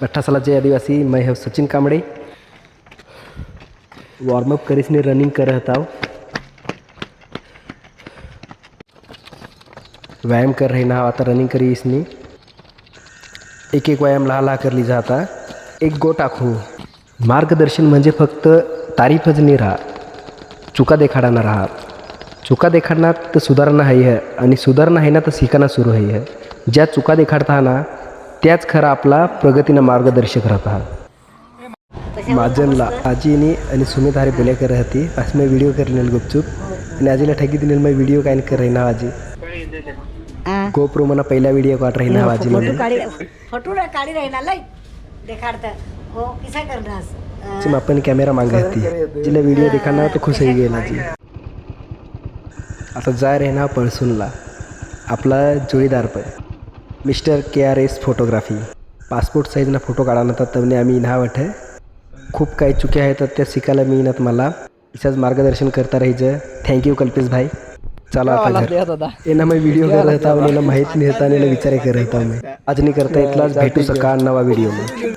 अठ्ठा साल जय आदिवासी मैं हूँ सचिन कामड़े। वॉर्मअप करीसने रनिंग कर रहता हूँ, व्यायाम कर रही ना आता रनिंग करी इसने एक एक व्यायाम लहा कर ली जाता एक गो टाकू। मार्गदर्शन म्हणजे फक्त तारीफच नाही राहा, चुका देखाडना राहा। चुका देखाडना तर सुधारणा आहे आणि सुधारणा आहे ना तर शिकणं सुरू आहे। ज्या चुका देखाडता ना त्याच खरा आपला प्रगतीनं मार्गदर्शक राहता। माझनला आजीने आणि सुमित हारे बोले कर रहती आज मैं वीडियो कर लेल गुपचुप आणि आजीला ठगी दिनेल मैं वीडियो काय कर रही ना आजी गोप्रो मना पहिला वीडियो काढ रही ना आजी फोटो काढी राहिना लय देखाडता हो किसा करणार तुम अपन कॅमेरा मागती जिला वीडियो दिखाना तो खुश होई गेला जी। आता जा रहे ना पळसूनला आपला जोडीदार पण मिस्टर KRS फोटोग्राफी पासपोर्ट साईजना फोटो काढा नव्हता तवने आम्ही ना वाट खूप काही चुक्या आहेत त्या शिकायला मिळणार मला इसाच मार्गदर्शन करता राहायचं। थँक्यू कल्पेश भाई। चला आता घर येना मैं वीडियो कर रहता हूँ माहित नहीं होता विचार कर रहता हूँ मैं आज नहीं करता इतलाच भेटू सका नवा व्हिडिओ में।